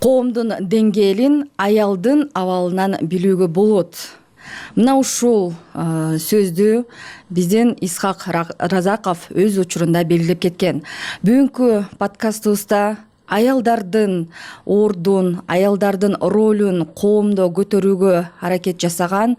Коомдун деңгээлин аялдын абалынан билүүгө болот. Мына ушул сөздү биздин Исхак Разаков өз учурунда белгилеп кеткен. Бүгүнкү подкастыбызда аялдардын ордун, аялдардын ролун коомдо көтөрүүгө аракет жасаган,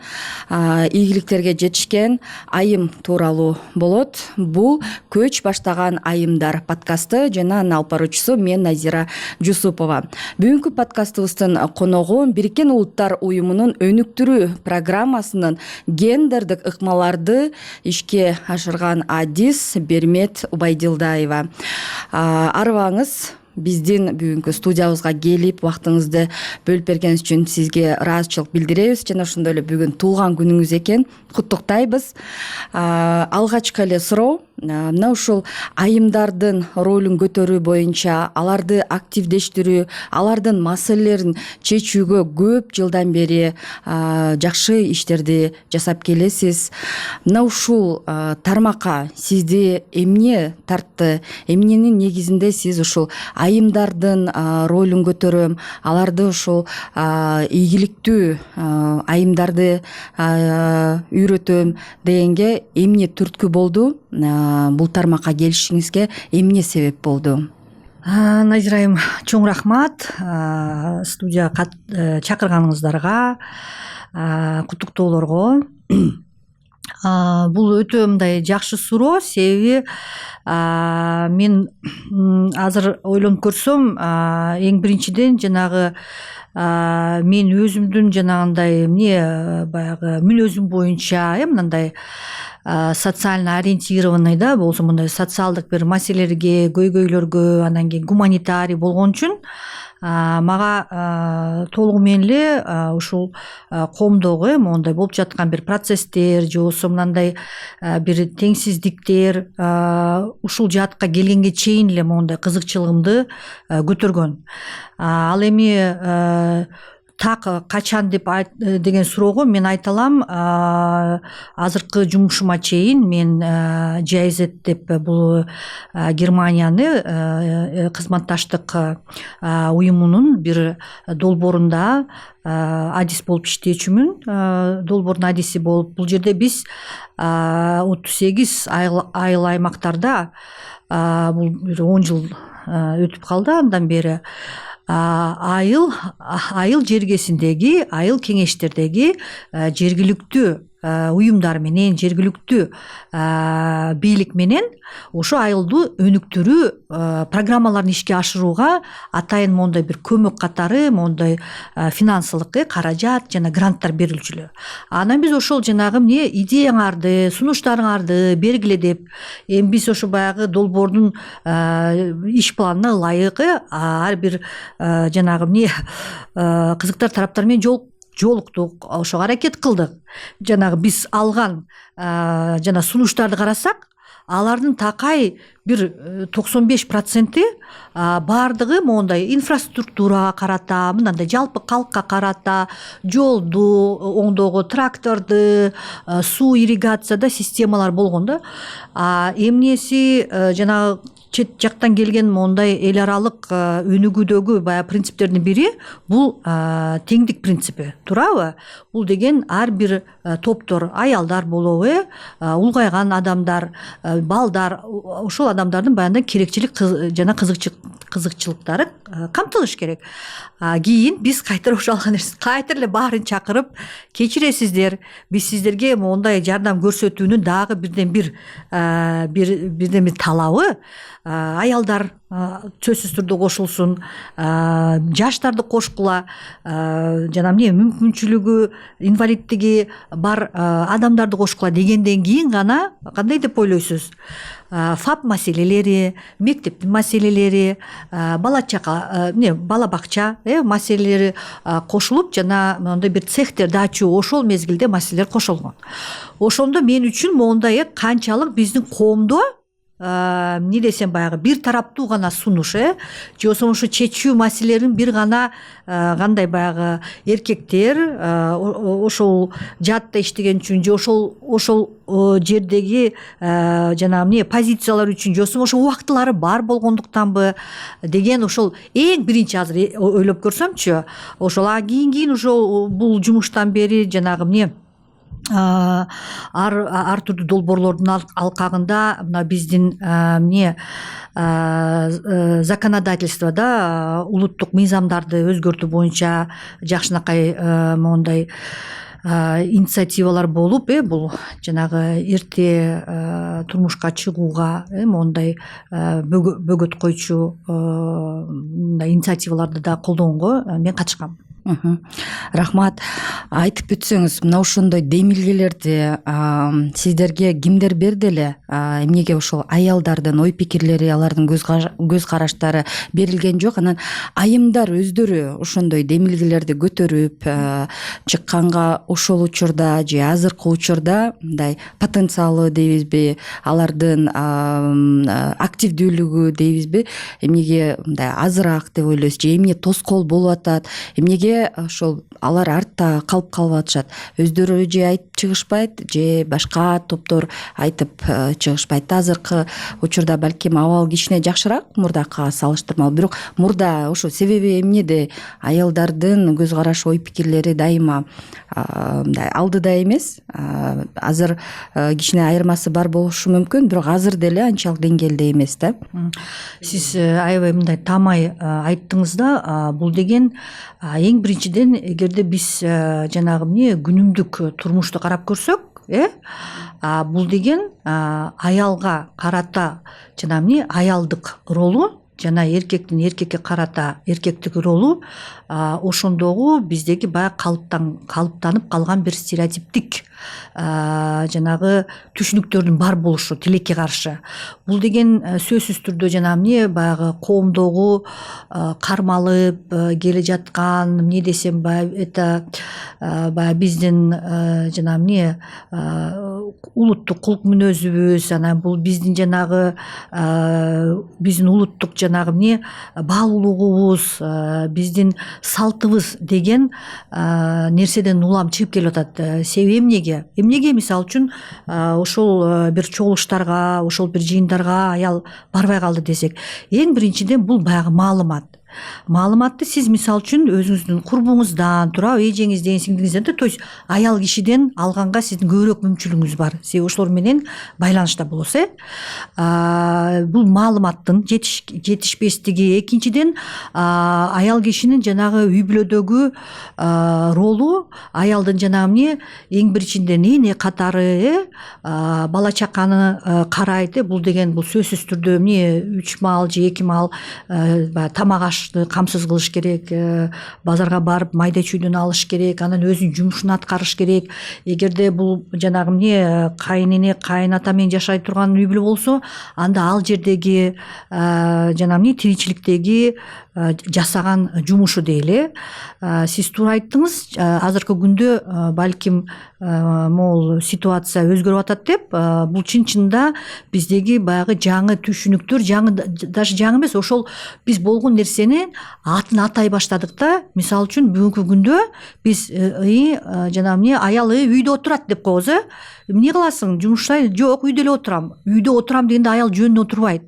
ийгиликтерге жетишкен айым тууралуу болот. Бул көч баштаган айымдар подкасты жана анын алып баруучусу мен Назира Жусупова. Бүгүнкү подкастыбыздын коногу Бириккен Улуттар уюмунун өнүктүрүү программасынын гендердик ыкмаларды ишке ашырган адис Бермет Убайдилдаева. Арыбаңыз, биздин бүгүнкү студиябызга келип убактыңызды бөлүп бергениңиз үчүн сизге ыраазычылык билдиребиз жана ошондой эле бүгүн туулган күнүңүз экен, куттуктайбыз. Алгачкы эле суроо, мына ушул айымдардын ролун көтөрүү боюнча, аларды активдештирүү, алардын маселелерин чечүүгө көп жылдан бери жакшы иштерди жасап келесиз. Мына ушул тармакка сизди эмне тартты, эмненин негизинде сиз ушул айымдардын ролун көтөрөм, аларды ушул ийгиликтүү айымдарды үйрөтөм дегенге эмне түрткү болду? Бул тармакка келишиңизге эмне себеп болду? Назирайым, чоң рахмат студияга чакырганыңыздарга, куттуктоолорго. Бул өтө мындай жакшы суроо, себеби мен азыр ойлонуп көрсөм, эң биринчиден жанагы мен өзүмдүн жанагындай баягы мүнөзүм боюнча мындай социально ориентированный болсо, мындай социалдык бир маселелерге, көйгөйлөргө, анан кийин гуманитарий болгон үчүн мага толугу менен эле ушул коомдогу мондай болуп жаткан бир процесстер же болбосо мындай бир теңсиздиктер ушул жаатка келгенге чейин эле мондай кызыкчылыгымды көтөргөн. Ал эми так качан деген суроого мен айта алам, азыркы жумушума чейин мен GIZ деп бул Германияны кызматташтык уюмунун бир долбоорунда адис болуп иштечүмүн. Долбоордун адиси болуп, бул жерде биз 38 айыл аймактарда, бул бир 10 жыл өтүп калды андан бери, айыл жергесиндеги, айыл кеңештердеги жергиликтүү уюмдар менен, жергиликтүү бийлик менен ошо айылды өнүктүрүү программаларын ишке ашырууга атайын мондай бир көмөк катары мондай финансылык каражат жана гранттар берилчүлү. Анан биз ошол жанагы идеяңарды, сунуштарыңарды бергиле деп, эми биз ошо баягы долбоордун иш планына ылайык ар бир жанагы кызыктар тараптар менен жолуктук, ошого аракет кылдык. Жанагы биз алган жана сунуштарды карасак, алардын такай бир 95% баардыгы мондай инфраструктурага карата, мындай жалпы калкка карата, жолду оңдоого, тракторду, суу ирригацияда системалар болгон да. Эмнеси жанагы чет жактан келген мондай эл аралык өнүгүүдөгү баягы принциптердин бири бул теңдик принципи, туурабы? Бул деген ар бир топтор, аялдар болобу, улгайган адамдар, балдар, ошол адамдардын баягы керекчилик жана кызыкчылыктары камтылыш керек. Кийин биз кайтара ошо алган нерсе кайтара эле баарын чакырып, кечиресиздер, биз сиздерге мондай жардам көрсөтүүнүн дагы бирден бир талабы аялдар сөзсүз түрдө кошулсун, жаштарды кошкула, жана мүмкүнчүлүгү, инвалиддиги бар адамдарды кошкула дегенден кийин гана кандай деп ойлойсуз? ФАП маселелери, мектептин маселелери, бала бакча маселелери кошулуп, жана мондай бир цехтерди ачуу ошол мезгилде маселелер кошулгон. Ошондо мен үчүн мондай канчалык биздин коомдо эмне десем баягы бир тараптуу гана сунуш, же болбосо ушу чечүү маселелерин бир гана кандай баягы эркектер ошол жаатта иштеген үчүн же ошол жердеги жанагы эмне позициялар үчүн же болбосо ошол убактылары бар болгондуктанбы деген ошол эң биринчи азыр ойлоп көрсөмчү, ошол кийин ошол бул жумуштан бери жанагы эмне ар түрдүү долбоорлордун алкагында мына биздин эмне законодательствода улуттук мыйзамдарды өзгөртүү боюнча жакшынакай моундай инициативалар болуп, бул жанагы эрте турмушка чыгууга моундай бөгөт койчу мындай инициативаларды да колдогонго мен катышкам. Рахмат. Айтып өтсөңүз, мына ошондой демилгелерди сиздерге кимдер берди эле? Эмнеге ошол аялдардын ой пикирлери, алардын көз караштары берилген жок? Анан айымдар өздөрү ошондой демилгелерди көтөрүп чыкканга ошол учурда же азыркы учурда мындай потенциалы дейбизби, алардын активдүүлүгү дейбизби, эмнеге мындай азыраак деп ойлойсуз же эмне тоскоол болуп атат? Эмнеге ошол алар артта калып атышат? Өздөрү же айтып чыгышпайт, же башка топтор айтып чыгышпайт? Азыркы учурда балким абал кичине жакшыраак мурдакыга салыштырмалуу, бирок мурда ошо себеби эмнеде аялдардын көз карашы, ой пикирлери дайыма мындай алдыда эмес? Азыр кичине айырмасы бар болушу мүмкүн, бирок азыр деле анчалык деңгээлде эмес да. Сиз аябай мындай таамай айттыңыз да, бул деген эң биринчиден эгерде биз жанагы эмне күнүмдүк турмушту карап көрсөк, бул деген аялга карата жанагы эмне аялдык ролу жана эркектин эркекке карата эркектик ролу ошондогу биздеги баягы калыптанып калган бир стереотиптик жанагы түшүнүктөрдүн бар болушу тилекке каршы. Бул деген сөзсүз түрдө жанагы эмне баягы коомдогу кармалып келе жаткан эмне десем баягы биздин жанагы эмне улуттук кулк мүнөзүбүз, анан бул биздин жанагы биздин улуттук жанагы эмне баалуулугубуз, биздин салтыбыз деген нерседен улам чыгып келип атат. Себеби эмнеге мисалы үчүн ошол бир чогулуштарга, ошол бир жыйындарга аял барбай калды десек, эң биринчиден бул баягы маалыматты сиз мисалы үчүн өзүңүздүн курбуңуздан, туурабы, эжеңизден, сиңдиңизден, то есть аял кишиден алганга сиздин көбүрөөк мүмкүнчүлүгүңүз бар. Себеби ошолор менен байланышта болосуз. Бул маалыматтын жетишпестиги. Экинчиден аял кишинин жанагы үй бүлөдөгү ролу, аялдын жанагы эмне эң биринчиден эне катары бала чаканы карайт. Бул деген бул сөзсүз түрдө эмне 3 маал же 2 маал тамак ашты камсыз кылыш керек, базарга барып майда чүйдөн алыш керек, анан өзүнүн жумушун аткарыш керек. Эгерде бул жанагы эмне кайын ата менен жашай турган үй бүлө болсо, анда ал жердеги жанагы эмне тиричиликтеги жасаган жумушу дейли. Сиз туура айттыңыз, азыркы күндө балким могул ситуация өзгөрүп атат деп, бул чын-чынында биздеги баягы жаңы түшүнүктөр, даже жаңы эмес, ошол биз болгон нерсени атын атай баштадык да. Мисалы үчүн бүгүнкү күндө биз жанагы эмне аял үйдө отурат деп коебуз. Эмне кыласың? Жумуштай? Жок, үйдө эле отурам. Үйдө отурам дегенде аял жөнүнө отурбайт.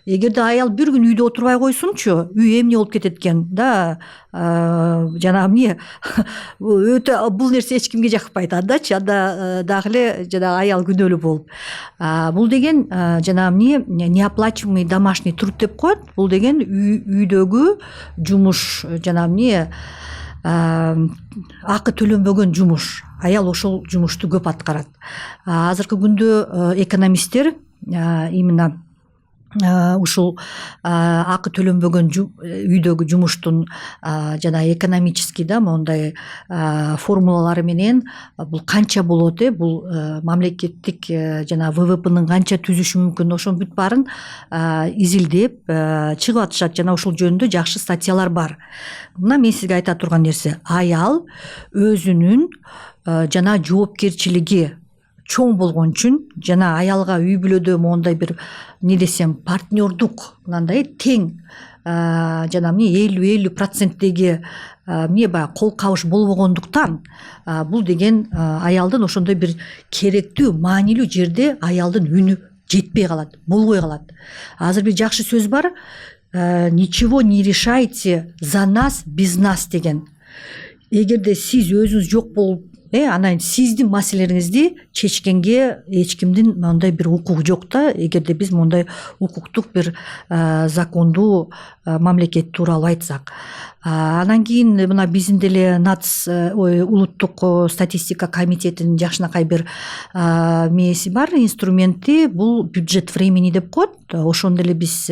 Эгерде аял бир күн үйдө отурбай койсунчу, үй эмне болуп кетет экен да, жанагы эмне өтө бул нерсе эч кимге жакпайт. Андачы анда дагы эле жанагы аял күнөөлүү болуп. Бул деген жанагы эмне неоплачиваемый домашний труд деп коет. Бул деген үйдөгү жумуш, жанагы эмне акы төлөнбөгөн жумуш. Аял ошол жумушту көп аткарат. Азыркы күндө экономисттер именно ушул акы төлөнбөгөн үйдөгү жумуштун жана экономический да моундай формулалары менен бул канча болот, бул мамлекеттик жана ВВПнын канча түзүшү мүмкүн, ошонун бүт баарын изилдеп чыгып атышат. Жана ошол жөнүндө жакшы статьялар бар. Мына мен сизге айта турган нерсе, аял өзүнүн жана жоопкерчилиги чоң болгон үчүн жана аялга үй бүлөдө моундай бир эмне десем партнердук мындай тең жана эмне 50-50%деги эмне баягы кол кабыш болбогондуктан бул деген аялдын ошондой бир керектүү маанилүү жерде аялдын үнү жетпей калат, болбой калат. Азыр бир жакшы сөз бар, ничего не решайте за нас без нас деген. Эгерде сиз өзүңүз жок болуп анан сиздин маселелериңизди чечкенге эч кимдин мындай бир укугу жок да, эгерде биз мындай укуктук бир закондуу мамлекет тууралуу айтсак. Анан кийин мына биздин деле улуттук статистика комитетинин жакшынакай бир мээси бар, инструменти, бул бюджет времени деп коет. Ошондо эле биз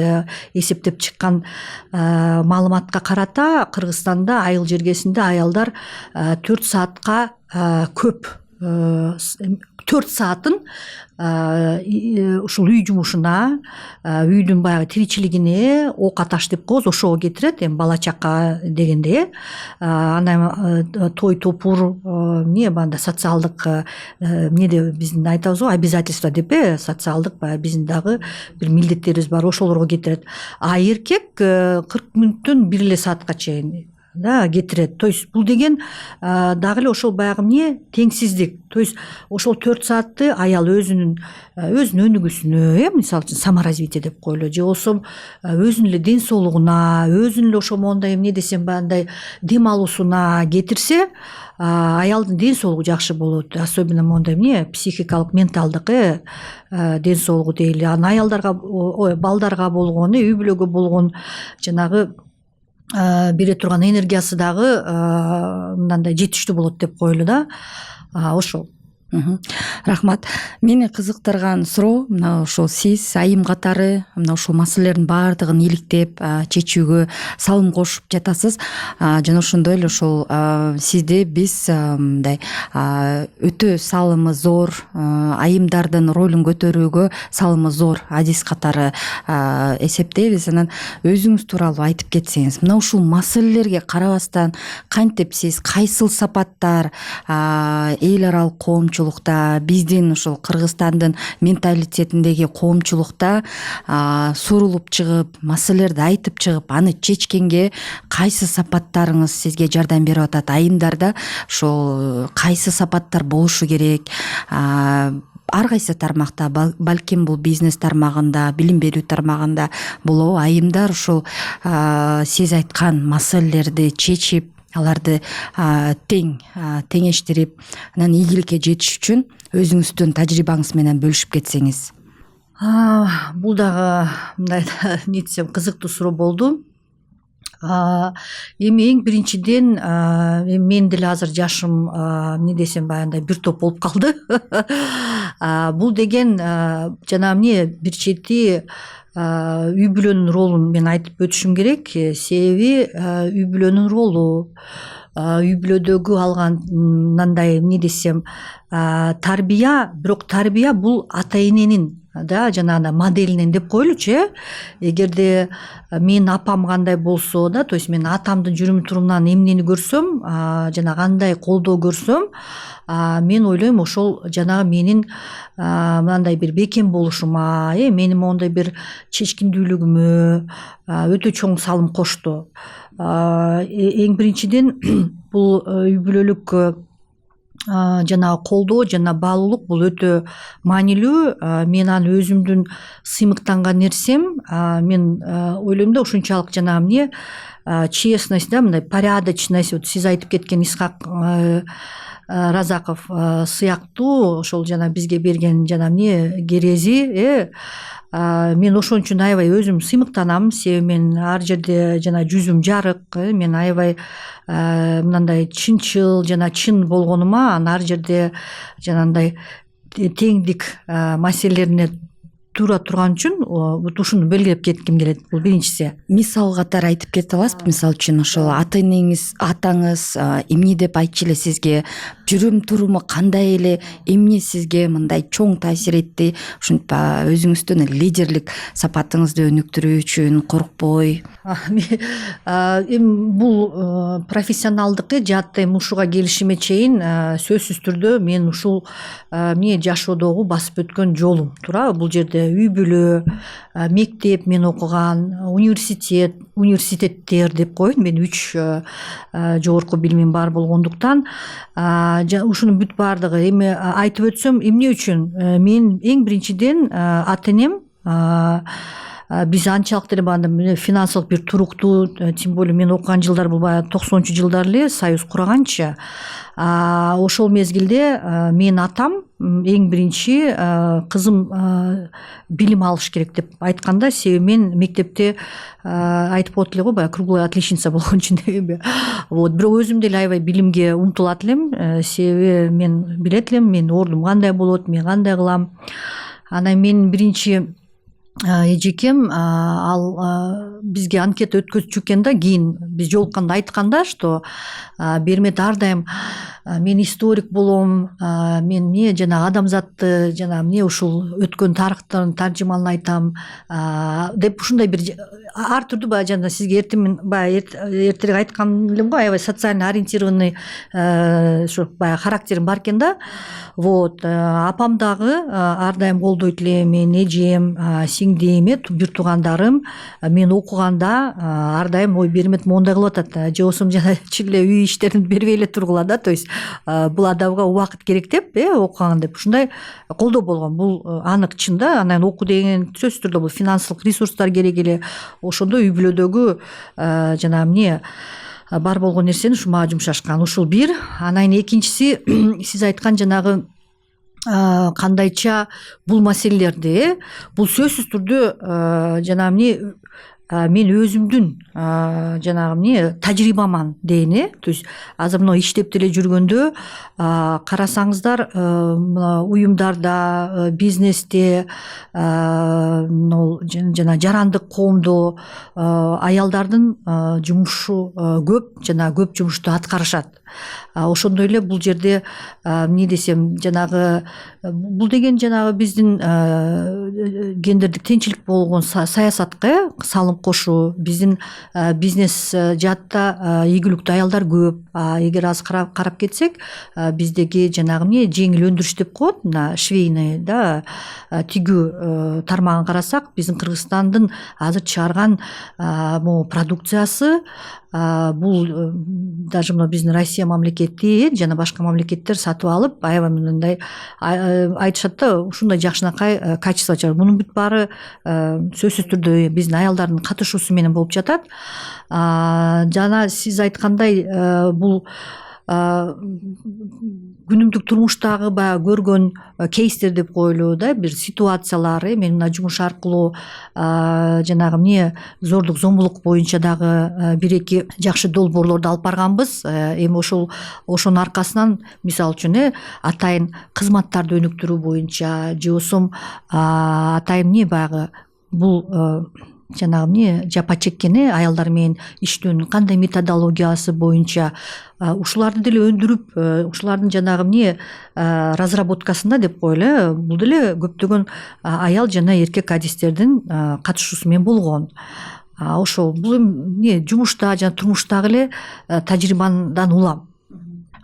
эсептеп чыккан маалыматка карата Кыргызстанда айыл жергесинде аялдар 4 саатка көп 4 саатын ушул үй жумушуна, үйдүн баягы тиричилигине, оокат аш деп коебуз, ошого кетирет, эми бала чака дегенде. Анан той топур, эмне банда социалдык эмне биздин айтабыз го, обязательство деп, социалдык баягы биздин дагы бир милдеттерибиз бар, ошолорго кетирет. А эркек 40 мүнөттөн 1 эле саатка чейин кетирет. То есть бул деген дагы эле ошол баягы эмне теңсиздик. То есть ошол 4 саатты аял өзүнүн өнүгүүсүнө, мисалы үчүн саморазвитие деп коелу, же болбосо өзүнүн эле ден соолугуна, өзүнүн эле ошо моундай эмне десем баягындай дем алуусуна кетирсе, аялдын ден соолугу жакшы болот. Особенно моундай эмне психикалык, менталдык ден соолугу дейли. Анан аялдарга, балдарга болгон, үй бүлөгө болгон жанагы бере турган энергиясы дагы мындай жетиштүү болот деп коелу да. Ошол. Рахмат. Мени кызыктырган суроо мына ошол сиз айым катары мына ушул маселелердин баардыгын иликтеп чечүүгө салым кошуп жатасыз. Жана ошондой эле ошол сизди биз мындай өтө салымы зор, айымдардын ролун көтөрүүгө салымы зор адис катары эсептейбиз. Анан өзүңүз тууралуу айтып кетсеңиз, мына ушул маселелерге карабастан кантип сиз кайсыл сапаттар эл аралык коомчулукта, биздин ушул Кыргызстандын менталитетиндеги коомчулукта сурулуп чыгып, маселелерди айтып чыгып, аны чечкенге кайсы сапаттарыңыз сизге жардам берип атат? Айымдарда ошол кайсы сапаттар болушу керек? Ар кайсы тармакта, балким бул бизнес тармагында, билим берүү тармагында болобу, айымдар ушул сиз айткан маселелерди чечип, аларды теңештирип, анан ийгиликке жетиш үчүн өзүңүздүн тажрыйбаңыз менен бөлүшүп кетсеңиз. Бул дагы мындай эмне десем кызыктуу суроо болду. Эми эң биринчиден мен деле азыр жашым эмне десем баягындай бир топ болуп калды. Бул деген жана эмне бир чети үй бүлөнүн ролун мен айтып өтүшүм керек. Себеби үй бүлөнүн ролу, үй бүлөдөгү алган мындай эмне десем тарбия, бирок тарбия бул ата эненин жанагындай моделинен деп коелучу. Эгерде менин апам кандай болсо да, то есть мен атамдын жүрүм турумунан эмнени көрсөм, жана кандай колдоо көрсөм, мен ойлойм ошол жанагы менин мындай бир бекем болушума, менин моундай бир чечкиндүүлүгүмө өтө чоң салым кошту. Эң биринчиден бул үй бүлөлүк жана колдоо жана баалуулук бул өтө маанилүү. Мен аны өзүмдүн сыймыктанган нерсем. Мен ойлойм да ушунчалык жана эмне честность, да, мындай порядочность, вот сиз айтып кеткен Исхак Разаков сыяктуу ошол жана бизге берген жана эмне керези, мен ошон үчүн аябай өзүм сыймыктанам. Себеби мен ар жерде жана жүзүм жарык, мен аябай мындай чынчыл жана чын болгонума, ар жерде жанагындай теңдик маселелерине туура турган үчүн ушуну белгилеп кетким келет. Бул биринчиси. Мисал катары айтып кете аласызбы? Мисалы үчүн ошол ата энеңиз, атаңыз эмне деп айтчу эле сизге, жүрүм туруму кандай эле, эмне сизге мындай чоң таасир этти? Ушинтип өзүңүздүн лидерлик сапатыңызды өнүктүрүү үчүн коркпой. Эми бул профессионалдыкы жаатта эми ушуга келишиме чейин сөзсүз түрдө мен ушул эмне жашоодогу басып өткөн жолум туурабы. Бул жерде үй бүлө, мектеп мен окуган, университеттер деп коеюн. Мен 3 жогорку билимим бар болгондуктан ушунун бүт баардыгы эми айтып өтсөм эмне үчүн мен эң биринчиден ата энем биз анчалык деле баягы финансылык бир туруктуу, тем более мен окуган жылдар бул баягы 90-чу жылдар эле, Союз курганчы. Ошол мезгилде менин атам эң биринчи кызым билим алыш керек деп айтканда, себеби мен мектепте айтып коет эле го, баягы круглая отличница болгон үчүн. Вот, бирок өзүм деле аябай билимге умтулат элем, себеби мен билет элем менин ордум кандай болот, мен кандай кылам. Анан мен биринчи эжекем ал бизге анкета өткөзчү экен да, кийин биз жолукканда айтканда, что бермет ар дайым мен историк болом, мен эмне жанагы адамзатты жанагы эмне ушул өткөн тарыхтын таржымалын айтам деп ушундай бир ар түрдүү баягы жана сизге эртерээк айткан элем го, аябай социально ориентированный ушу баягы характерим бар экен да. Вот, апам дагы ар дайым колдойт эле, менин эжем, сиңдим, бир туугандарым мен окуганда ар дайым ой бермет моундай кылып атат, же болбосо жана чын эле үй иштерин бербей эле тургула да, то есть бул адамга убакыт керек деп, окуган деп ушундай колдоо болгон. Бул анык чын да. Анан окуу деген сөзсүз түрдө бул финансылык ресурстар керек эле. Ошондо үй бүлөдөгү жанагы эмне бар болгон нерсени ушу мага жумшашкан. Ушул бир. Анан экинчиси, сиз айткан жанагы кандайча бул маселелерди, бул сөзсүз түрдө жанагы эмне мен өзүмдүн жанагы эмне тажрыйбаман дейин. То есть азыр мына иштеп деле жүргөндө карасаңыздар, уюмдарда, бизнесте, жана жарандык коомдо аялдардын жумушу көп, жана көп жумушту аткарышат. Ошондой эле бул жерде эмне десем, жанагы бул деген жанагы биздин гендердик теңчилик болгон саясатка салым кошуу. Биздин бизнес жаатта ийгиликтүү аялдар көп. Эгер азыр карап кетсек, биздеги жанагы эмне жеңил өндүрүш деп коет, мына швейный да тигүү тармагын карасак, биздин Кыргызстандын азыр чыгарган могу продукциясы, бул даже мына биздин Россия мамлекети жана башка мамлекеттер сатып алып, аябай мындай айтышат да, ушундай жакшынакай качество чыгар. Мунун бүт баары сөзсүз түрдө биздин аялдардын катышуусу менен болуп жатат. Жана сиз айткандай бул күнүмдүк турмуштагы баягы көргөн кейстер деп коелу да, бир ситуациялар. Мен мына жумуш аркылуу жанагы эмне зордук зомбулук боюнча дагы бир-эки жакшы долбоорлорду алып барганбыз. Эми ошонун аркасынан мисалы үчүн атайын кызматтарды өнүктүрүү боюнча, же болбосо атайын эмне баягы бул жанагы эмне жапа чеккен аялдар менен иштөөнүн кандай методологиясы боюнча ушуларды деле өндүрүп, ушулардын жанагы эмне разработкасында деп коелу, бул деле көптөгөн аял жана эркек адистердин катышуусу менен болгон. Ошол бул эмне жумушта жана турмуштагы эле тажрыйбадан улам.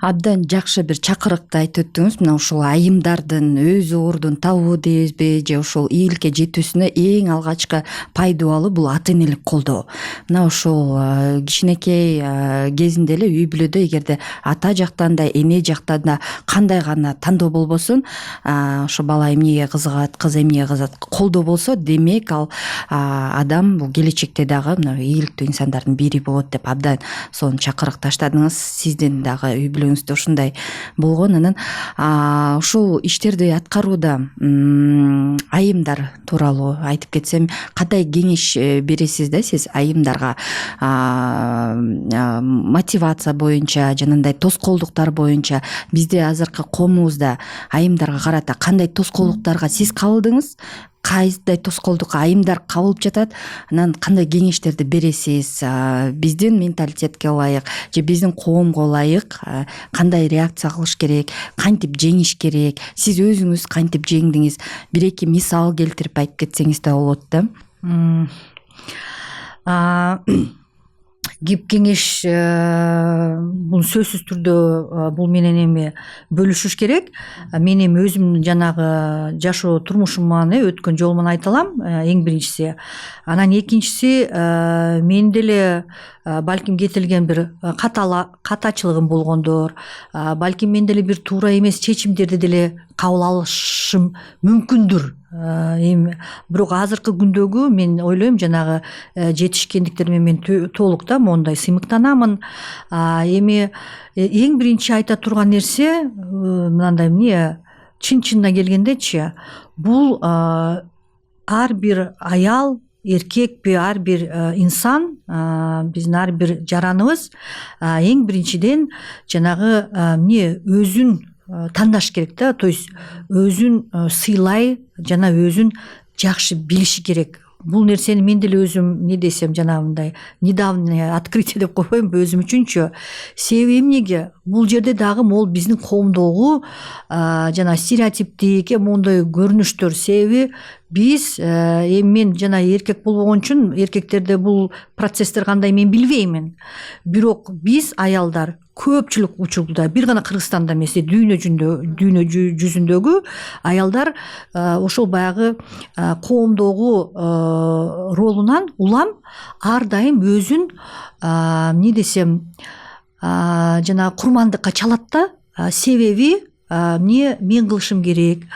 Абдан жакшы бир чакырыкты айтып өттүңүз. Мына ушул айымдардын өз ордун табуу дейбизби, же ушул ийгиликке жетүүсүнө эң алгачкы пайдалуу бул ата энелик колдоо. Мына ушул кичинекей кезинде эле үй бүлөдө эгерде ата жактан да эне жактан да кандай гана тандоо болбосун, ошо бала эмнеге кызыгат, кыз эмнеге кызыгат, колдоо болсо, демек ал адам бул келечекте дагы мына ийгиликтүү инсандардын бири болот деп абдан сонун чакырык таштадыңыз. Сиздин дагы үй бүлөңүздө ушундай болгон. Анан ушул иштерди аткарууда айымдар тууралуу айтып кетсем, кандай кеңеш бересиз да сиз айымдарга мотивация боюнча, жанагындай тоскоолдуктар боюнча? Бизде азыркы коомубузда айымдарга карата кандай тоскоолдуктарга сиз кабылдыңыз, кайсыдай тоскоолдукка айымдар кабылып жатат? Анан кандай кеңештерди бересиз? Биздин менталитетке ылайык же биздин коомго ылайык кандай реакция кылыш керек, кантип жеңиш керек? Сиз өзүңүз кантип жеңдиңиз? Бир-эки мисал келтирип айтып кетсеңиз да болот да. Кеп кеңеш бул сөзсүз түрдө бул менен эми бөлүшүш керек. Мен эми өзүмдүн жанагы жашоо турмушуман өткөн жолуман айта алам, эң биринчиси. Анан экинчиси, мен деле балким кетилген бир катачылыгым болгондор, балким мен деле бир туура эмес чечимдерди деле кабыл алышым мүмкүндүр. Эми бирок азыркы күндөгү мен ойлойм жанагы жетишкендиктериме мен толук да мондай сыймыктанамын. Эми эң биринчи айта турган нерсе мындай, эмне чын-чынына келгендечи, бул ар бир аял, эркекпи, ар бир инсан, биздин ар бир жараныбыз эң биринчиден жанагы эмне өзүн тандаш керек да, то есть өзүн сыйлай жана өзүн жакшы билиши керек. Бул нерсени мен деле өзүм эмне десем жанагындай недавнее открытие деп койбоймунбу өзүм үчүнчү. Себеби эмнеге? Бул жерде дагы могул биздин коомдогу жана стереотиптик моундай көрүнүштөр. Себеби биз эми мен жана эркек болбогон үчүн эркектерде бул процесстер кандай мен билбеймин. Бирок биз аялдар көпчүлүк учурда, бир гана Кыргызстанда эмес, дүйнө жүзүндөгү аялдар ошол баягы коомдогу ролунан улам ар дайым өзүн эмне десем жана курмандыкка чалат да. Себеби мен кылышым керек,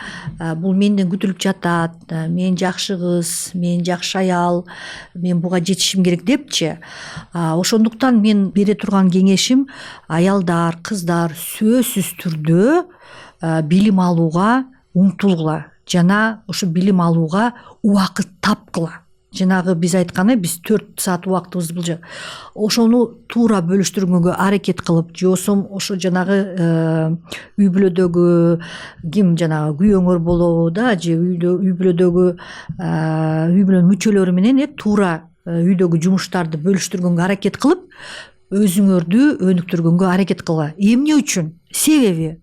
бул менден күтүлүп жатат, мен жакшы кыз, мен жакшы аял, мен буга жетишим керек депчи. Ошондуктан мен бере турган кеңешим, аялдар, кыздар сөзсүз түрдө билим алууга умтулгула жана ошо билим алууга убакыт тапкыла. Жанагы биз айтканы, биз 4 саат убактыбызды бул ошону туура бөлүштүргөнгө аракет кылып, же болбосо ошо жанагы үй бүлөдөгү ким жанагы күйөөңөр болобу да, же үй бүлөдөгү үй бүлөнүн мүчөлөрү менен туура үйдөгү жумуштарды бөлүштүргөнгө аракет кылып, өзүңөрдү өнүктүргөнгө аракет кылгыла. Эмне үчүн? Себеби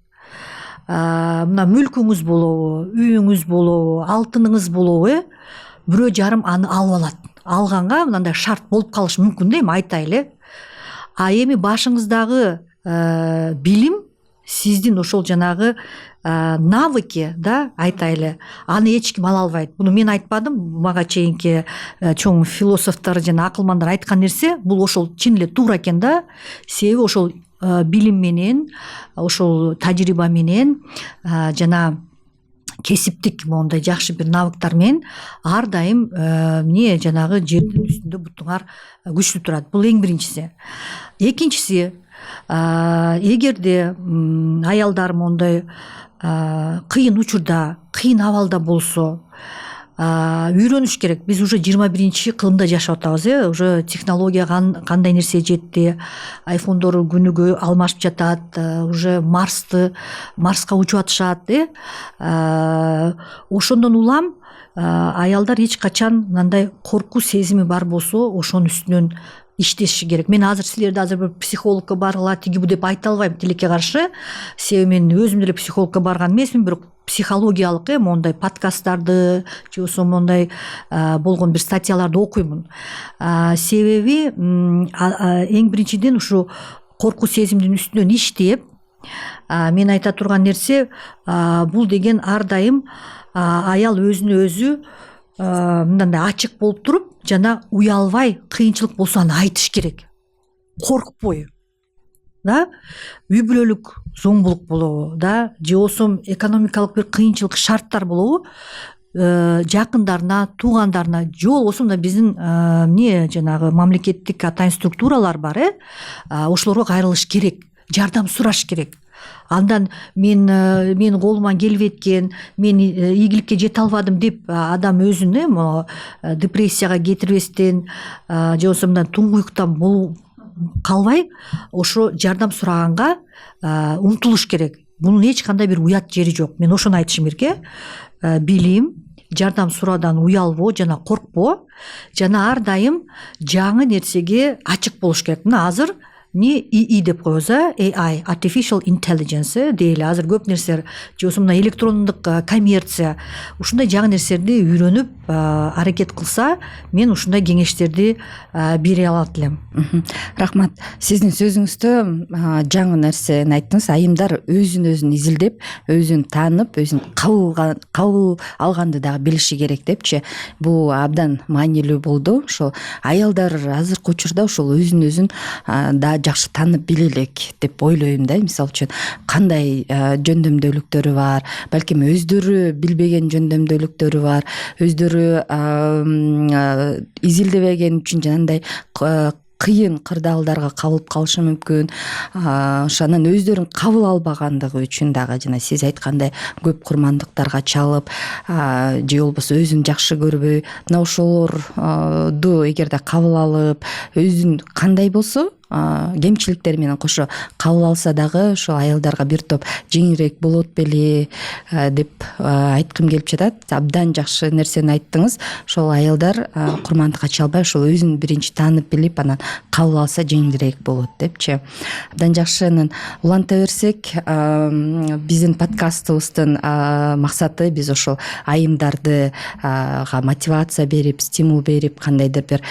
мына мүлкүңүз болобу, үйүңүз болобу, алтыныңыз болобу, бирөө жарым аны алып алат. Алганга мындай шарт болуп калышы мүмкүн да, эми айтайлы. Эми башыңыздагы билим сиздин ошол жанагы навыки да, айтайлы, аны эч ким ала албайт. Буну мен айтпадым, мага чейинки чоң философтор жана акылмандар айткан нерсе, бул ошол чын эле туура экен да. Себеби ошол билим менен, ошол тажрыйба менен жана кесиптик моундай жакшы бир навыктар менен ар дайым эмне жанагы жердин үстүндө бутуңар күчтүү турат. Бул эң биринчиси. Экинчиси, эгерде аялдар моундай кыйын учурда, кыйын абалда болсо, үйрөнүш керек. Биз уже 21-чи кылымда жашап атабыз, уже технология кандай нерсе жетти, айфондор күнүгө алмашып жатат, уже Марска учуп атышат. Ошондон улам аялдар эч качан мындай коркуу сезими бар болсо, ошонун үстүнөн иштеши керек. Мен азыр силерди бир психологко баргыла, тигибу деп айта албайм тилекке каршы. Себеби мен өзүм деле психологко барган эмесмин, бирок психологиялык мондай подкасттарды же болбосо мондай болгон бир статьяларды окуймун. Себеби эң биринчиден ушу коркуу сезимдин үстүнөн иштеп, мен айта турган нерсе, бул деген ар дайым аял өзүнө өзү мындай ачык болуп туруп жана уялбай, кыйынчылык болсо аны айтыш керек. Коркпой. Да, үй бүлөлүк зомбулук болобу, да, же болбосо экономикалык бир кыйынчылык шарттар болобу, жакындарына, туугандарына, же болбосо мына биздин эмне жанагы мамлекеттик атайын структуралар бар, ошолорго кайрылыш керек, жардам сураш керек. Андан мен колуман келбей эткен, мен ийгиликке жете албадым деп адам өзүн депрессияга кетирбестен, же болбосо мындан туңгуюктан калбай, ошо жардам сураганга умтулуш керек. Бунун эч кандай бир уят жери жок. Мен ошону айтышым керек. Билим, жардам суроодан уялбоо жана коркпоо, жана ар дайым жаңы нерсеге ачык болуш керек. Мына азыр эмне ИИ деп коебуз, AI, Artificial Intelligence дейли. Азыр көп нерселер же болбосо мына электрондук коммерция ушундай жаңы нерселерди үйрөнүп аракет кылса, мен ушундай кеңештерди бере алат элем. Рахмат. Сиздин сөзүңүздө жаңы нерсени айттыңыз. Айымдар өзүн изилдеп, өзүн таанып, өзүн кабыл алганды дагы билиши керек депчи. Бул абдан маанилүү болду. Ошол аялдар азыркы учурда ошол өзүн да жакшы таанып биле элек деп ойлойм да. Мисалы үчүн кандай жөндөмдүүлүктөрү бар, балким өздөрү билбеген жөндөмдүүлүктөрү бар, өздөрү изилдебеген үчүн жанагындай кыйын кырдаалдарга кабылып калышы мүмкүн. Ошонун өздөрүн кабыл албагандыгы үчүн дагы жана сиз айткандай көп курмандыктарга чалып, же болбосо өзүн жакшы көрбөй, мына ошолорду эгерде кабыл алып, өзүн кандай болсо кемчиликтери менен кошо кабыл алса дагы ошол аялдарга бир топ жеңилирээк болот беле деп айткым келип жатат. Абдан жакшы нерсени айттыңыз. Ошол аялдар курмандыкка чалбай, ошол өзүн биринчи таанып билип, анан кабыл алса жеңилирээк болот депчи. Абдан жакшы. Анан уланта берсек, биздин подкастыбыздын максаты биз ошол айымдарды мотивация берип, стимул берип, кандайдыр бир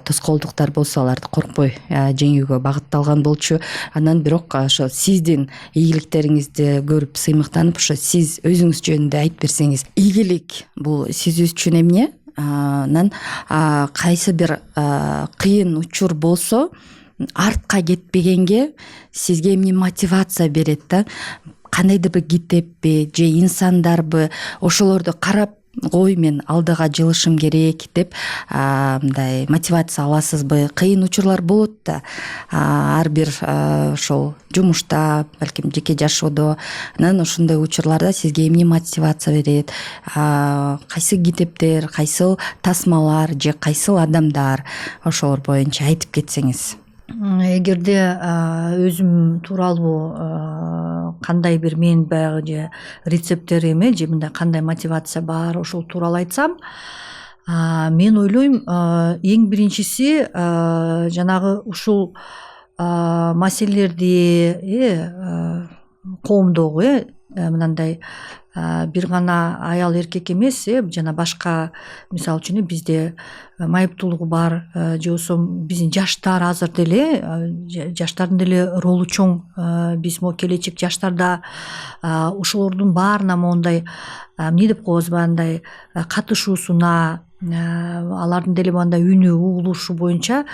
тоскоолдуктар болсо аларды коркпой жеңүүгө багытталган болчу. Анан бирок ошо сиздин ийгиликтериңизди көрүп сыймыктанып, ошо сиз өзүңүз жөнүндө айтып берсеңиз. Ийгилик бул сиз үчүн эмне? Анан кайсы бир кыйын учур болсо, артка кетпегенге сизге эмне мотивация берет да? Кандайдыр бир китеппи же инсандарбы, ошолорду карап, ой, мен алдыга жылышым керек деп мындай мотивация аласызбы? Кыйын учурлар болот да, ар бир ошол жумушта, балким жеке жашоодо. Анан ошондой учурларда сизге эмне мотивация берет? Кайсы китептер, кайсыл тасмалар же кайсыл адамдар? Ошолор боюнча айтып кетсеңиз. Эгерде өзүм тууралуу кандай бир мен баягы же рецепттер эме же мындай кандай мотивация бар, ошол тууралуу айтсам, мен ойлойм, эң биринчиси жанагы ушул маселелерди коомдогу мынандай бир гана аял эркек эмес, жана башка, мисалы үчүн бизде майыптуулугу бар, же болбосо биздин жаштар азыр деле, жаштардын деле ролу чоң. Биз могу келечек жаштарда ошолордун баарына моундай эмне деп коебуз, баягындай катышуусуна, алардын деле мындай үнү угулушу боюнча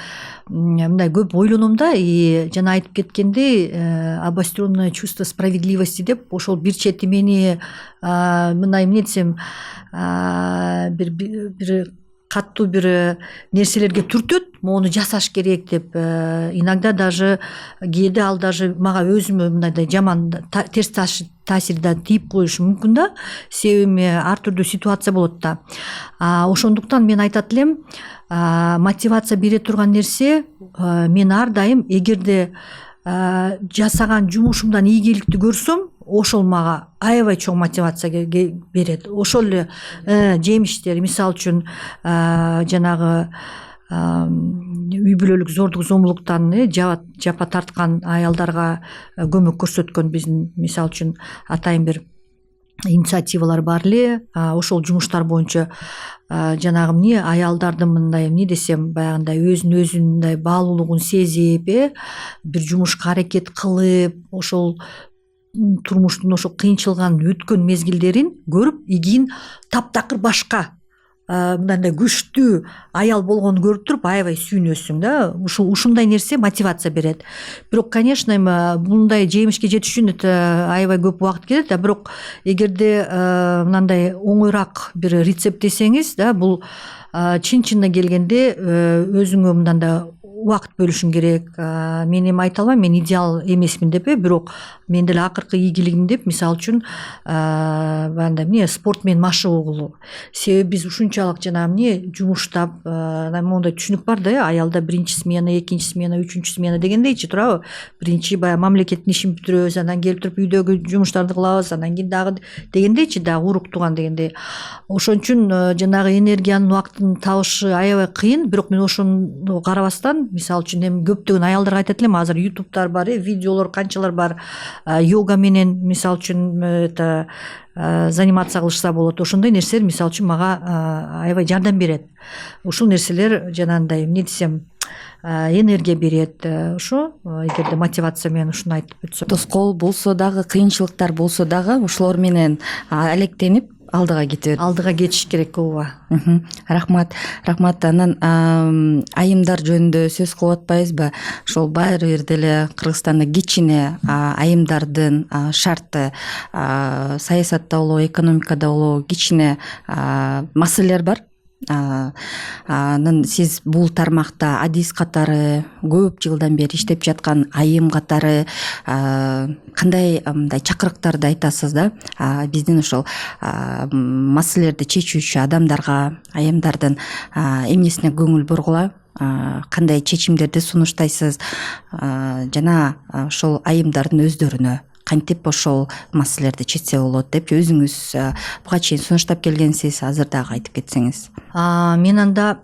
мындай көп ойлоном да. И жана айтып кеткендей, обострённое чувство справедливости деп, ошол бир чети мени мындай эмне десем, бир каттуу бир нерселерге түртөт, моуну жасаш керек деп. Иногда даже кээде ал даже мага өзүмө мындай жаман терс таасир да тийип коюшу мүмкүн да. Себеби ар түрдүү ситуация болот да. Ошондуктан мен айтат элем, мотивация бере турган нерсе, мен ар дайым эгерде жасаган жумушумдан ийгиликти көрсөм, ошол мага аябай чоң мотивация берет. Ошол эле жемиштер, мисалы үчүн жанагы үй бүлөлүк зордук зомбулуктан жапа тарткан аялдарга көмөк көрсөткөн биздин, мисалы үчүн атайын бир инициативалар бар эле. Ошол жумуштар боюнча жанагы эмне аялдардын мындай эмне десем, баягындай өзүн мындай баалуулугун сезип, бир жумушка аракет кылып, ошол турмуштун ошол кыйынчылыгын өткөн мезгилдерин көрүп, кийин таптакыр башка мындай күчтүү аял болгонун көрүп туруп аябай сүйүнөсүң да. Ушундай нерсе мотивация берет. Бирок, конечно, мындай жемишке жетиш үчүн аябай көп убакыт кетет. Бирок эгерде мындай оңойраак бир рецепт десеңиз да, бул чын-чынына келгенде өзүңө мындай убакыт бөлүшүң керек. Мен эми айта албайм, мен идеал эмесмин деп, бирок мен деле акыркы ийгилигим деп, мисалы үчүн баягындай эмне спорт менен машык угулуу. Себеби биз ушунчалык жана эмне жумуштап, мондай түшүнүк бар да, аялда биринчи смена, экинчи смена, үчүнчү смена дегендейчи, туурабы? Биринчи баягы мамлекеттин ишин бүтүрөбүз, анан келип туруп үйдөгү жумуштарды кылабыз, анан кийин дагы дегендейчи, дагы урук туган дегендей. Ошон үчүн жанагы энергиянын, убакыттын табышы аябай кыйын, бирок мен ошону карабастан мисалы үчүн эми көптөгөн аялдарга айтат элем, азыр ютубтар бар, видеолор канчалар бар, йога менен мисалы үчүн это заниматься кылышса болот. Ошондой нерселер мисалы үчүн мага аябай жардам берет. Ушул нерселер жанагындай эмне десем, энергия берет. Ошо эгерде мотивация менен ушуну айтып өтсөм. Тоскоол болсо дагы, кыйынчылыктар болсо дагы ошолор менен алектенип алдыга кетиш керек. Ооба. Рахмат. Анан айымдар жөнүндө сөз кылып атпайбызбы? Ошол баары бир деле Кыргызстанда кичине айымдардын шарты саясатта болобу, экономикада болобу кичине маселелер бар. Анан сиз бул тармакта адис катары көп жылдан бери иштеп жаткан айым катары кандай мындай чакырыктарды айтасыз да? Биздин ошол маселелерди чечүүчү адамдарга, айымдардын эмнесине көңүл бургула, кандай чечимдерди сунуштайсыз жана ошол айымдардын өздөрүнө кантип ошол маселелерди чечсе болот деп өзүңүз буга чейин сунуштап келгенсиз, азыр дагы айтып кетсеңиз. Мен анда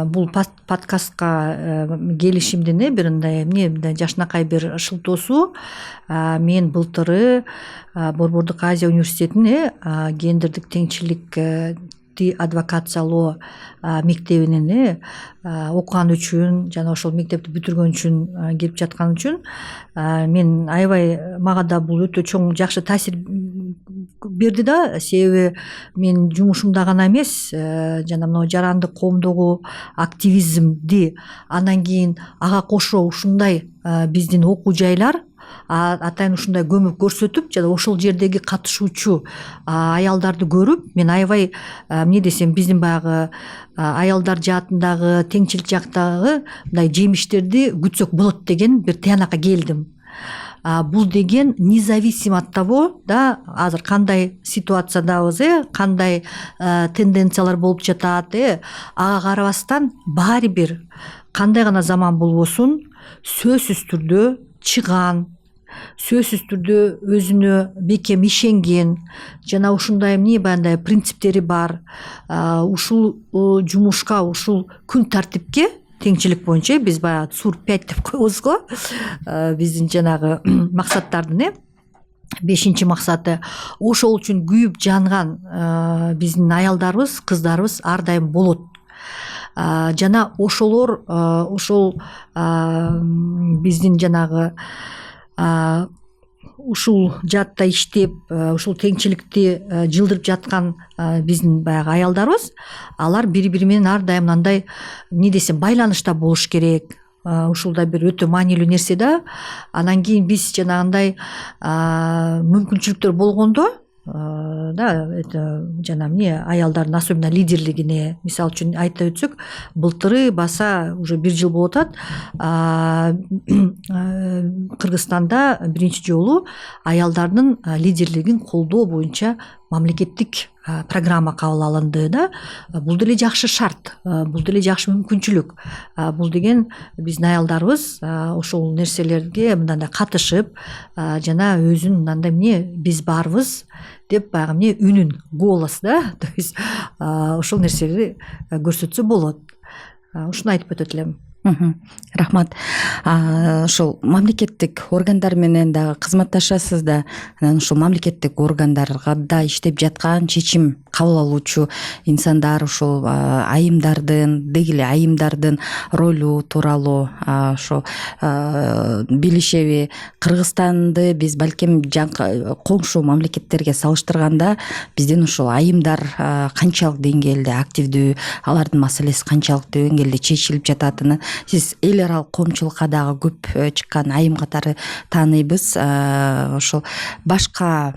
бул подкастка келишимдин бир мындай жашынакай бир шылтоосу, мен былтыры Борбордук Азия университетине гендердик теңчиликти адвокациялоо мектебинен окуган үчүн жана ошол мектепти бүтүргөн үчүн кирип жаткан үчүн мен аябай, мага да бул өтө чоң жакшы таасир берди да. Себеби мен жумушумда гана эмес, жана мына жарандык коомдогу активизмди анан кийин ага кошо ушундай биздин окуу жайлар атайын ушундай көмөк көрсөтүп, жана ошол жердеги катышуучу аялдарды көрүп, мен аябай эмне десем, биздин баягы аялдар жаатындагы, теңчилик жактагы мындай жемиштерди күтсөк болот деген бир тыянакка келдим. Бул деген независимо от того, да, азыр кандай ситуациядабыз, кандай тенденциялар болуп жатат, ага карабастан баары бир кандай гана заман болбосун, сөзсүз түрдө чыган, сөзсүз түрдө өзүнө бекем ишенген, жана ушундай эмне баягындай принциптери бар, ушул жумушка, ушул күн тартипке теңчилик боюнча биз баягы СУР 5 деп коебуз го, биздин жанагы максаттардын 5-чи максаты. Ошол үчүн күйүп жанган биздин аялдарыбыз, кыздарыбыз ар дайым болот. Жана ошолор ошол биздин жанагы ушул жаатта иштеп, ушул теңчиликти жылдырып жаткан биздин баягы аялдарыбыз, алар бири-бири менен ар дайым мындай эмне десем, байланышта болуш керек. Ушул да бир өтө маанилүү нерсе да. Анан кийин биз жанагындай мүмкүнчүлүктөр болгондо, да, это жана эмне аялдардын особенно лидерлигине, мисалы үчүн айта өтсөк, былтыры баса уже 1 жыл болуп атат, Кыргызстанда биринчи жолу аялдардын лидерлигин колдоо боюнча мамлекеттик программа кабыл алынды да. Бул деле жакшы шарт, бул деле жакшы мүмкүнчүлүк. Бул деген биздин аялдарыбыз ошол нерселерге мындай катышып, жана өзүн мындай эмне биз барбыз деп баягы эмне үнүн, голос, да, то есть ошол нерселерди көрсөтсө болот. Ушуну айтып өтөт элем. Рахмат. Ошол мамлекеттик органдар менен дагы кызматташасыз да, анан ошол мамлекеттик органдарга да иштеп жаткан, чечим кабыл алуучу инсандар ошол айымдардын, деги эле айымдардын ролу тууралуу ошо билишеби? Кыргызстанды биз балким коңшу мамлекеттерге салыштырганда биздин ошол айымдар канчалык деңгээлде активдүү, алардын маселеси канчалык деңгээлде чечилип жататыны сиз эл аралык коомчулукка дагы көп чыккан айым катары тааныйбыз. Ошол башка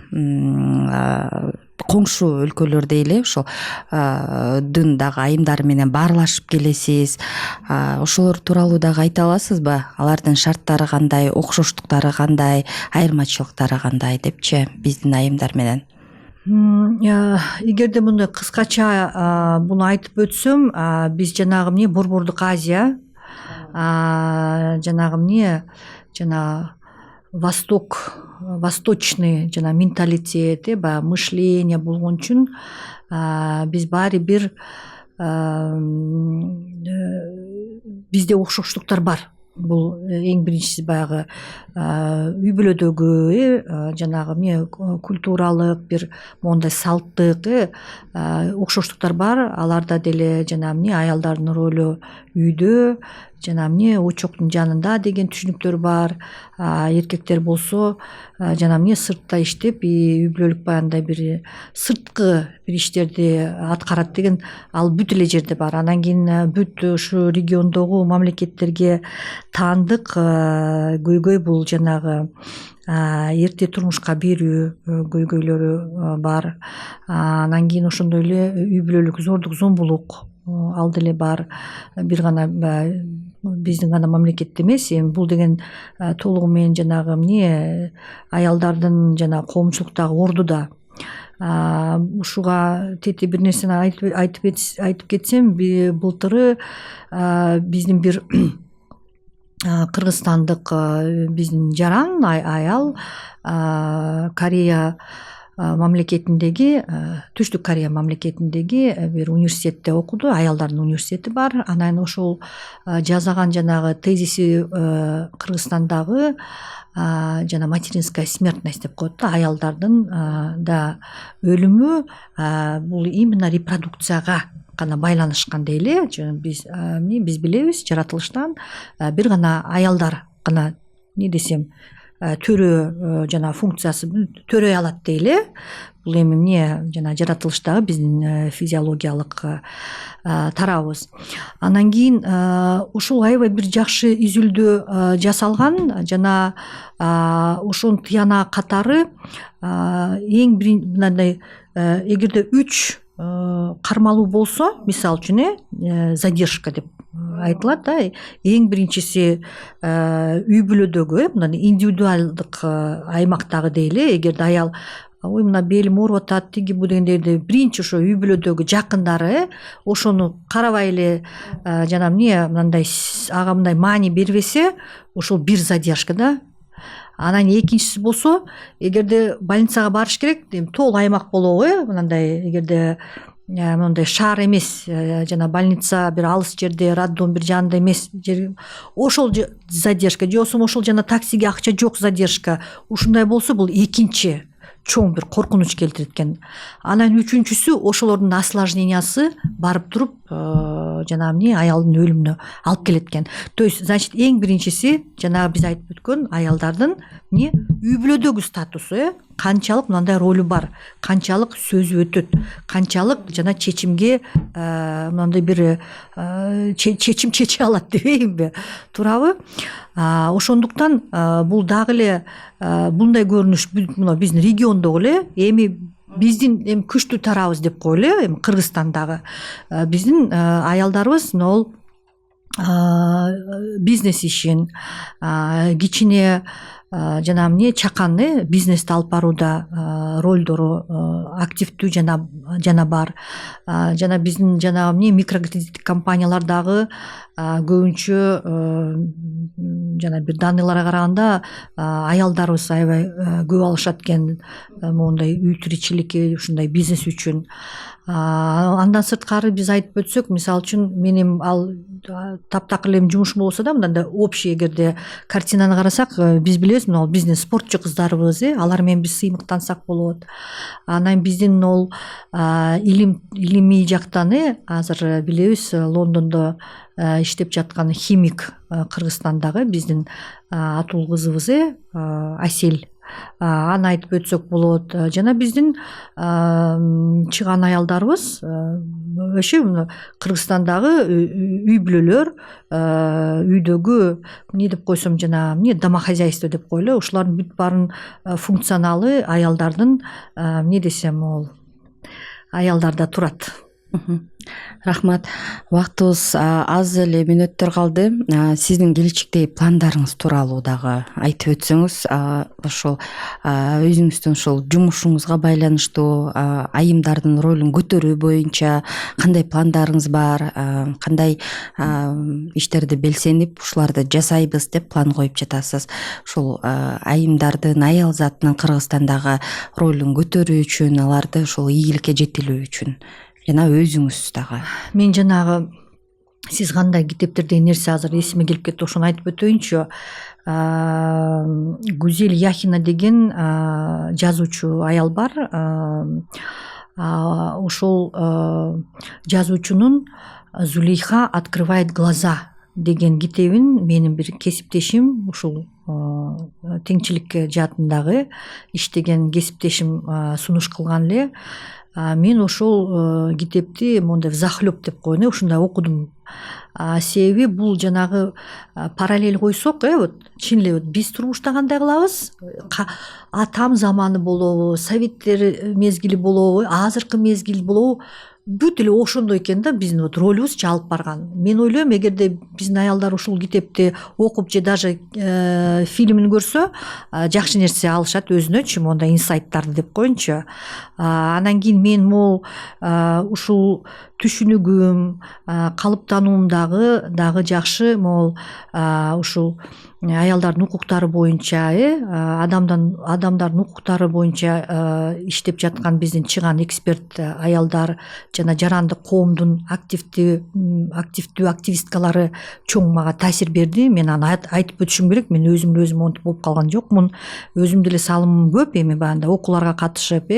коңшу өлкөлөрдө эле ошол дын дагы айымдары менен баарлашып келесиз. Ошолор тууралуу дагы айта аласызбы? Алардын шарттары кандай, окшоштуктары кандай, айырмачылыктары кандай депчи биздин айымдар менен? Эгерде мындай кыскача буну айтып өтсөм, биз жанагы эмне Борбордук Азия, жанагы эмне, жана восточный жана менталитет, баягы мышление болгон үчүн биз баары бир бизде окшоштуктар бар. Бул эң биринчиси баягы үй бүлөдөгү жанагы эмне культуралык бир мондай салттык окшоштуктар бар. Аларда деле жана эмне аялдардын ролу үйдө жана эмне очоктун жанында деген түшүнүктөр бар. Эркектер болсо жана эмне сыртта иштеп үй бүлөлүк баягындай бир сырткы бир иштерди аткарат деген ал бүт эле жерде бар. Анан кийин бүт ушу региондогу мамлекеттерге таандык көйгөй бул жанагы эрте турмушка берүү көйгөйлөрү бар. Анан кийин ошондой эле үй бүлөлүк зордук зомбулук ал деле бар. Бир гана биздин гана мамлекетте эмес, эми бул деген толугу менен жанагы эмне аялдардын жана коомчулуктагы ордуда. Ушуга тете бир нерсени айтып кетсем, былтыры биздин бир кыргызстандык биздин жаран аял Корея мамлекетиндеги Түштүк Корея мамлекетиндеги бир университетте окуду, аялдардын университети бар. Анан ошол жазаган жанагы тезиси Кыргызстандагы жана материнская смертность деп коет да, аялдардын да өлүмү бул именно репродукцияга гана байланышкан дейли. Биз билебиз, жаратылыштан бир гана аялдар гана не десем төрө жана функциясы төрөй алат дейли. Бул эми эмне жана жаратылыштагы биздин физиологиялык тарабыбыз. Анан кийин ушул аябай бир жакшы изилдөө жасалган жана ошонун тыянак катары эң мындай эгерде 3 кармалуу болсо, мисалы үчүн задержка деп айтылат да. Эң биринчиси үй бүлөдөгү мындай индивидуалдык аймактагы дейли. Эгерде аял ой мына белим ооруп атат тиги бу дегендерди биринчи ошо үй бүлөдөгү жакындары ошону карабай эле жана эмне мындай ага мындай маани бербесе, ошол бир задержка да. Анан экинчиси болсо, эгерде больницага барыш керек, тоол аймак болобу, мындай эгерде мындай шаар эмес жана больница бир алыс жерде, роддом бир жанында эмес жер, ошол задержка же болбосо ошол жана таксиге акча жок задержка, ушундай болсо бул экинчи чоң бир коркунуч келтирет экен. Анан үчүнчүсү ошолордун осложнениясы барып туруп жана эмне аялдын өлүмүнө алып келет экен. То есть, значит, эң биринчиси жанагы биз айтып өткөн аялдардын эмне үй бүлөдөгү статусу, канчалык мындай ролу бар, канчалык сөзү өтөт, канчалык жана чечимге мындай бир чечим чече алат дебейинби, туурабы? Ошондуктан бул дагы эле мындай көрүнүш мына биздин региондогу эле эми биздин эми күчтүү тарабыбыз деп коелу, эми Кыргызстандагы биздин аялдарыбыз могул бизнес ишин, кичине жана эмне чакан бизнести алып барууда ролдору активдүү жана бар. Жана биздин жана эмне микрокредиттик компаниялар дагы көбүнчө жана бир данныйларга караганда аялдарыбыз аябай көп алышат экен моундай үй тиричиликке, ушундай бизнес үчүн. Андан сырткары биз айтып өтсөк, мисалы үчүн менин ал таптакыр эле жумушум болсо да, мындай опший эгерде картинаны карасак, биз билебиз, мына биздин спортчу кыздарыбыз, алар менен биз сыймыктансак болот. Анан биздин ол илимий жактан азыр билебиз, Лондондо иштеп жаткан химик Кыргызстандагы биздин атул кызыбыз Асель. Аны айтып өтсөк болот. Жана биздин чыган аялдарыбыз ошо Кыргызстандагы үй бүлөлөр, үйдөгү эмне деп койсом жана эмне домохозяйство деп коелу, ушулардын бүт баарын функционалы аялдардын эмне десем ол аялдарда турат. Рахмат. Убактыбыз аз эле мүнөттөр калды. Сиздин келечектеги пландарыңыз тууралуу дагы айтып өтсөңүз, ошол өзүңүздүн ошол жумушуңузга байланыштуу айымдардын ролун көтөрүү боюнча кандай пландарыңыз бар, кандай иштерди белсенип ушуларды жасайбыз деп план коюп жатасыз? Ошол айымдардын, аял затынын Кыргызстандагы ролун көтөрүү үчүн, аларды ошол ийгиликке жетилүү үчүн жана өзүңүз дагы. Мен жанагы сиз кандай китептердеги нерсе азыр эсиме келип кетти, ошону айтып өтөйүнчү. Гүзел Яхина деген жазуучу аял бар. Ошол жазуучунун Зулейха открывает глаза деген китебин менин бир кесиптешим, ушул теңчилик жаатындагы иштеген кесиптешим сунуш кылган эле. Мен ошол китепти мондай взахлеб деп коеюн, ушундай окудум. Себеби бул жанагы параллель койсок, вот чын эле биз турмушта кандай кылабыз? Атам заманы болобу, советтер мезгили болобу, азыркы мезгил болобу, бүт эле ошондой экен да биздин вот ролубуз алып барган. Мен ойлойм, эгерде биздин аялдар ушул китепти окуп же даже фильмин көрсө, жакшы нерсе алышат өзүнөчү, мондай инсайттарды деп коеюнчу. Анан кийин мен могул ушул түшүнүгүм, калыптануумдагы дагы жакшы могул ушул аялдардын укуктары боюнча, адамдардын укуктары боюнча иштеп жаткан биздин чыган эксперт аялдар жана жарандык коомдун активдүү активисткалары чоң мага таасир берди. Мен аны айтып өтүшүм керек. Мен өзүм монтип болуп калган жокмун. Өзүм деле салымым көп. Эми баягындай окууларга катышып,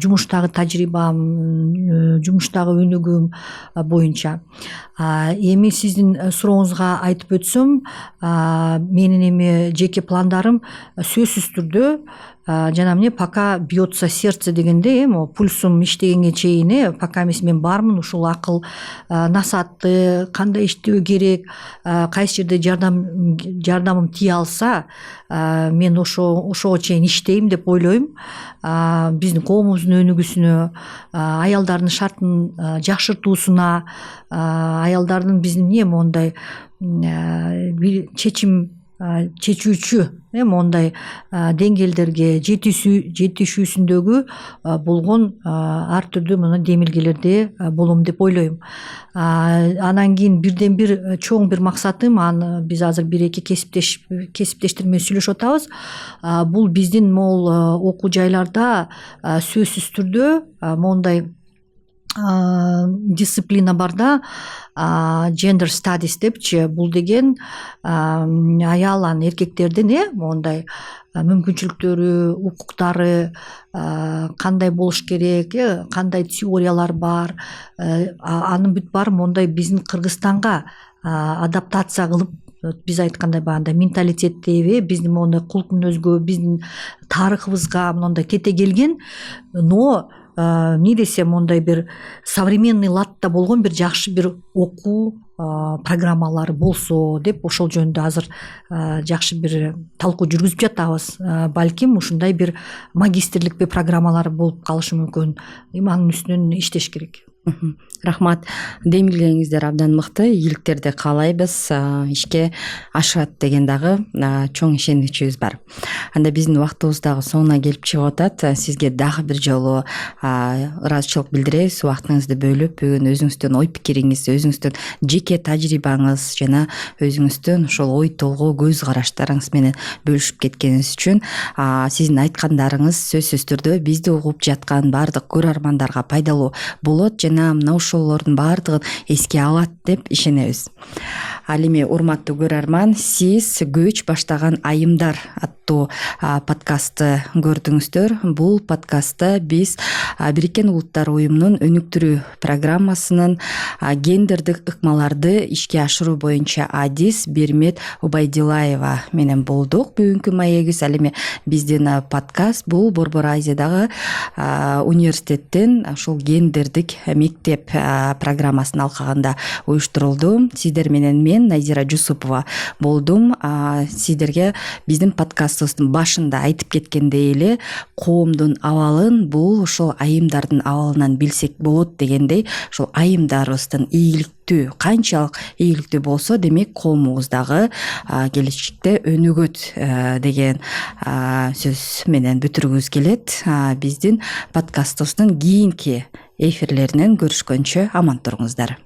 жумуштагы тажрыйбам, жумуштагы өнүгүүм боюнча. Эми сиздин сурооңузга айтып өтсөм, менин эми жеке пландарым сөзсүз түрдө жана эмне пока бьется сердце дегенде, могу пульсум иштегенге чейин, пока эмес мен бармын, ушул акыл насаатты кандай иштөө керек, кайсы жерде жардамым тие алса, мен ошого чейин иштейм деп ойлойм. Биздин коомубуздун өнүгүүсүнө, аялдардын шартын жакшыртуусуна, аялдардын биздин мондай чечим чечүүчү мондай деңгээлдерге жетишүүсүндөгү болгон ар түрдүү мына демилгелерде болом деп ойлойм. Анан кийин бирден бир чоң бир максатым, аны биз азыр бир эки кесиптештер менен сүйлөшүп атабыз. Бул биздин могул окуу жайларда сөзсүз түрдө мондай дисциплина бар да, gender studies депчи. Бул деген аял анан эркектердин мондай мүмкүнчүлүктөрү, укуктары кандай болуш керек, кандай теориялар бар, анын бүт баары мондай биздин Кыргызстанга адаптация кылып, биз айткандай баягындай менталитеттеби, биздин мондай кулк мүнөзгө, биздин тарыхыбызга мындай тете келген, но эмне десем, мондай бир современный ладта болгон бир жакшы бир окуу программалары болсо деп ошол жөнүндө азыр жакшы бир талкуу жүргүзүп жатабыз. Балким ушундай бир магистрлик программалары болуп калышы мүмкүн. Анын үстүнөн иштеш керек. Рахмат. Демилгеңиздер абдан мыкты, ийгиликтерди каалайбыз, ишке ашат деген дагы чоң ишеничибиз бар. Анда биздин убактыбыз дагы соңуна келип чыгып атат. Сизге дагы бир жолу ыраазычылык билдиребиз, убактыңызды бөлүп, бүгүн өзүңүздүн ой пикириңиз, өзүңүздүн жеке тажрыйбаңыз жана өзүңүздүн ошол ой толгоо, көз караштарыңыз менен бөлүшүп кеткениңиз үчүн, сиздин айткандарыңыз сөзсүз түрдө бизди угуп жаткан баардык көрөрмандарга пайдалуу болот жана мына ошолордун баардыгын эске алат деп ишенебиз. Ал эми урматтуу көрөрман, сиз Көч баштаган айымдар аттуу подкастты көрдүңүздөр. Бул подкастта биз Бириккен Улуттар уюмунун өнүктүрүү программасынын гендердик ыкмаларды ишке ашыруу боюнча адис Бермет Убайдилаева менен болдук. Бүгүнкү маегибиз ал эми биздин подкаст бул Борбор Азиядагы университеттен ошол гендердик мектеп программасын алкагында уюштурулду. Сиздер менен мен Назира Жусупова болдум. Сиздерге биздин подкастыбыздын башында айтып кеткендей эле, коомдун абалын бул ошол айымдардын абалынан билсек болот дегендей, ошол айымдарыбыздын ийгиликтүү, канчалык ийгиликтүү болсо, демек коомубуздагы келечекте өнүгөт деген сөз менен бүтүргүбүз келет. Биздин подкастыбыздын кийинки эфирлеринен көрүшкөнчө аман туруңуздар.